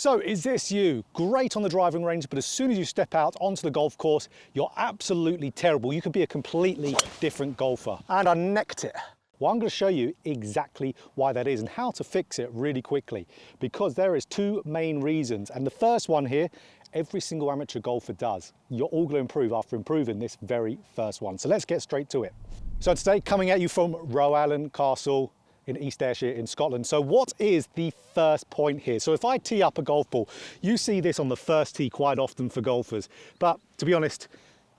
So is this you? Great on the driving range, but as soon as you step out onto the golf course, you're absolutely terrible. You could be a completely different golfer. And I necked it. Well, I'm going to show you exactly why that is and how to fix it really quickly, because there is two main reasons. And the first one here, every single amateur golfer does. You're all going to improve after improving this very first one. So let's get straight to it. So today, coming at you from ROWALLAN Castle in East Ayrshire in Scotland. So what is the first point here? So if I tee up a golf ball, you see this on the first tee quite often for golfers, but to be honest,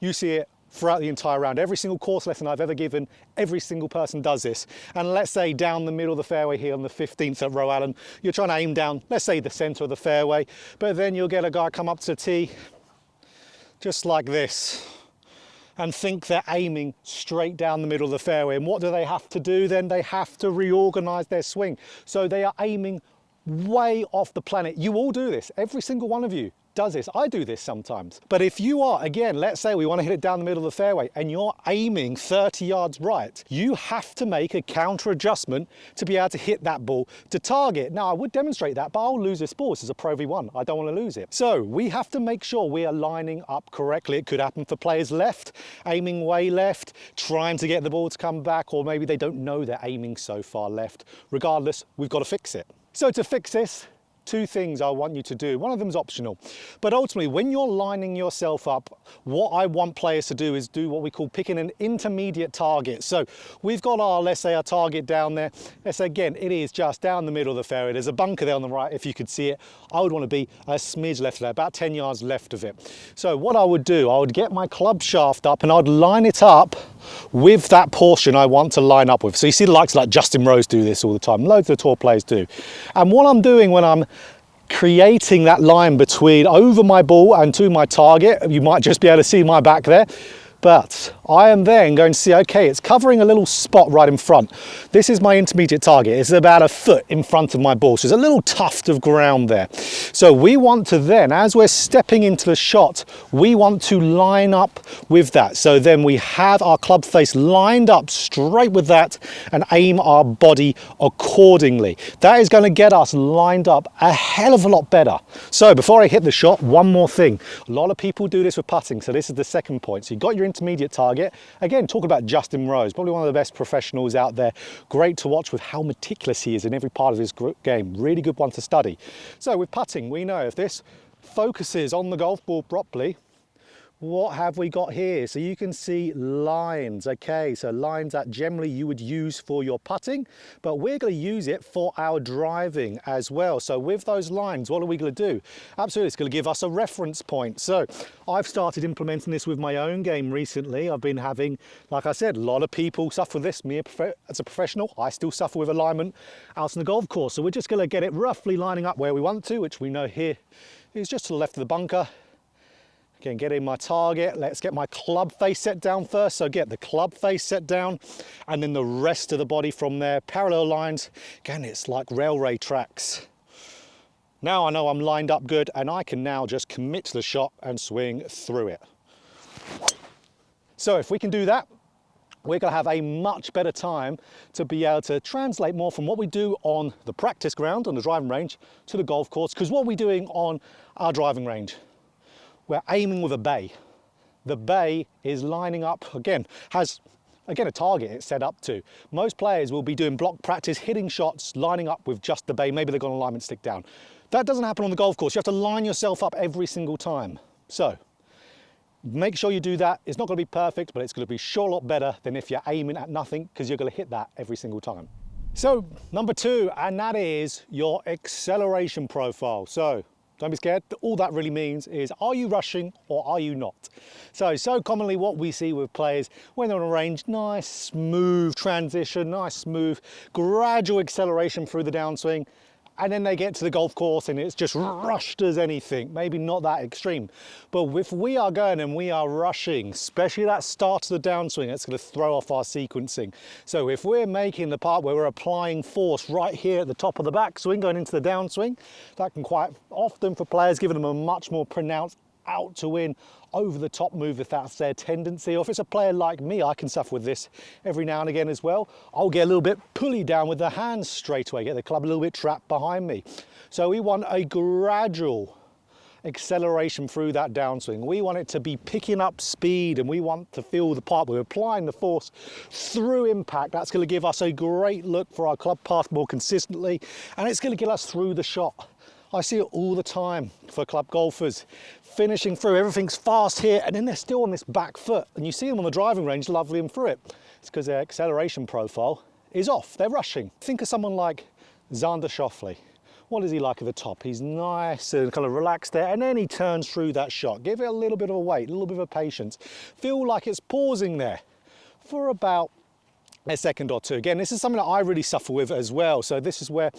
you see it throughout the entire round. Every single course lesson I've ever given, every single person does this. And let's say down the middle of the fairway here on the 15th at ROWALLAN, you're trying to aim down, let's say the center of the fairway, but then you'll get a guy come up to the tee just like this and think they're aiming straight down the middle of the fairway. And what do they have to do then? They have to reorganize their swing. So they are aiming way off the planet. You all do this, every single one of you does this. I do this sometimes. But if you are, again, let's say we want to hit it down the middle of the fairway and you're aiming 30 yards right, you have to make a counter adjustment to be able to hit that ball to target. Now, I would demonstrate that, but I'll lose this ball. This is a Pro V1. I don't want to lose it. So we have to make sure we are lining up correctly. It could happen for players left, aiming way left, trying to get the ball to come back, or maybe they don't know they're aiming so far left. Regardless, we've got to fix it. So to fix this, two things I want you to do. One of them is optional, but ultimately when you're lining yourself up, what I want players to do is do what we call picking an intermediate target. So we've got our, let's say, our target down there. Let's say again, it is just down the middle of the fairway. There's a bunker there on the right, if you could see it. I would want to be a smidge left of that, about 10 yards left of it. So what I would do, I would get my club shaft up and I'd line it up with that portion I want to line up with. So you see the likes like Justin Rose do this all the time. Loads of the tour players do. And what I'm doing when I'm creating that line between over my ball and to my target, you might just be able to see my back there, but I am then going to see, okay, it's covering a little spot right in front. This is my intermediate target. It's about a foot in front of my ball. So there's a little tuft of ground there. So we want to then, as we're stepping into the shot, we want to line up with that. So then we have our club face lined up straight with that and aim our body accordingly. That is going to get us lined up a hell of a lot better. So before I hit the shot, one more thing. A lot of people do this with putting. So this is the second point. So you've got your intermediate target. Again, talk about Justin Rose, probably one of the best professionals out there. Great to watch with how meticulous he is in every part of his game. Really good one to study. So with putting, we know if this focuses on the golf ball properly, what have we got here? So you can see lines, okay, so lines that generally you would use for your putting, but we're going to use it for our driving as well. So with those lines, what are we going to do? Absolutely, it's going to give us a reference point. So I've started implementing this with my own game recently. I've been having, like I said, a lot of people suffer with this. Me as a professional, I still suffer with alignment out on the golf course. So we're just going to get it roughly lining up where we want to, which we know here is just to the left of the bunker. Again, getting my target. Let's get my club face set down first. So get the club face set down and then the rest of the body from there. Parallel lines. Again, it's like railway tracks. Now I know I'm lined up good and I can now just commit to the shot and swing through it. So if we can do that, we're going to have a much better time to be able to translate more from what we do on the practice ground, on the driving range, to the golf course. Because what we're doing on our driving range, we're aiming with a bay. The bay is lining up, again, has a target it's set up to. Most players will be doing block practice, hitting shots, lining up with just the bay. Maybe they've got an alignment stick down. That doesn't happen on the golf course. You have to line yourself up every single time. So make sure you do that. It's not going to be perfect, but it's going to be sure a lot better than if you're aiming at nothing, because you're going to hit that every single time. So number two, and that is your acceleration profile. So don't be scared. All that really means is, are you rushing or are you not? So commonly what we see with players when they're on a range, nice smooth transition, nice smooth gradual acceleration through the downswing, and then they get to the golf course and it's just rushed as anything. Maybe not that extreme, but if we are going and we are rushing, especially that start of the downswing, it's going to throw off our sequencing. So if we're making the part where we're applying force right here at the top of the backswing going into the downswing, that can quite often for players give them a much more pronounced out to in, over the top move if that's their tendency. Or if it's a player like me, I can suffer with this every now and again as well. I'll get a little bit pulley down with the hands straight away, get the club a little bit trapped behind me. So we want a gradual acceleration through that downswing. We want it to be picking up speed, and we want to feel the part where we're applying the force through impact. That's going to give us a great look for our club path more consistently, and it's going to get us through the shot. I see it all the time for club golfers, finishing through, everything's fast here, and then they're still on this back foot, and you see them on the driving range lovely and through it. It's because their acceleration profile is off, they're rushing. Think of someone like Xander Schauffele. What is he like at the top? He's nice and kind of relaxed there, and then he turns through that shot. Give it a little bit of a wait, a little bit of a patience. Feel like it's pausing there for about a second or two. Again, this is something that I really suffer with as well. So this is where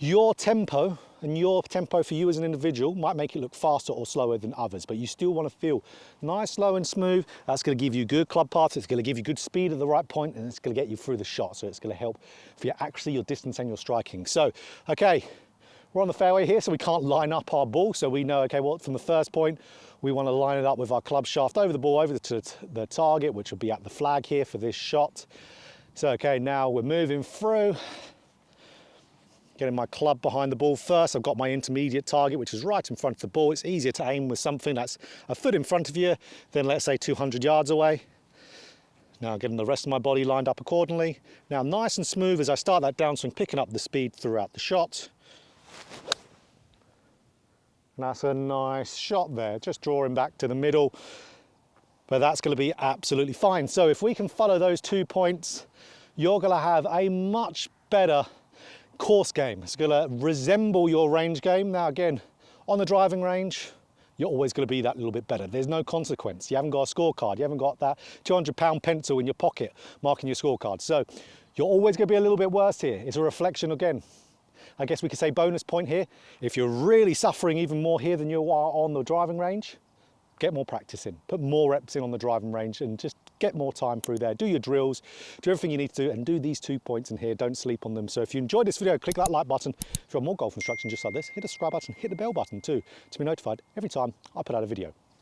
your tempo and your tempo for you as an individual might make it look faster or slower than others, but you still want to feel nice, slow and smooth. That's going to give you good club paths, it's going to give you good speed at the right point, and it's going to get you through the shot. So it's going to help for your accuracy, your distance and your striking. So, okay, we're on the fairway here, so we can't line up our ball. So we know, okay, well, from the first point, we want to line it up with our club shaft over the ball, over to the target, which will be at the flag here for this shot. So, okay, now we're moving through. Getting my club behind the ball first. I've got my intermediate target, which is right in front of the ball. It's easier to aim with something that's a foot in front of you than, let's say, 200 yards away. Now getting the rest of my body lined up accordingly. Now nice and smooth as I start that downswing, picking up the speed throughout the shot. And that's a nice shot there, just drawing back to the middle. But that's going to be absolutely fine. So if we can follow those 2 points, you're going to have a much better course game. It's going to resemble your range game. Now again, on the driving range, you're always going to be that little bit better. There's no consequence. You haven't got a scorecard. You haven't got that 200-pound pencil in your pocket marking your scorecard. So you're always going to be a little bit worse here. It's a reflection again. I guess we could say bonus point here. If you're really suffering even more here than you are on the driving range, get more practice in, put more reps in on the driving range and just get more time through there. Do your drills, do everything you need to do, and do these 2 points in here. Don't sleep on them. So if you enjoyed this video, click that like button. If you want more golf instruction just like this, hit the subscribe button, hit the bell button too, to be notified every time I put out a video.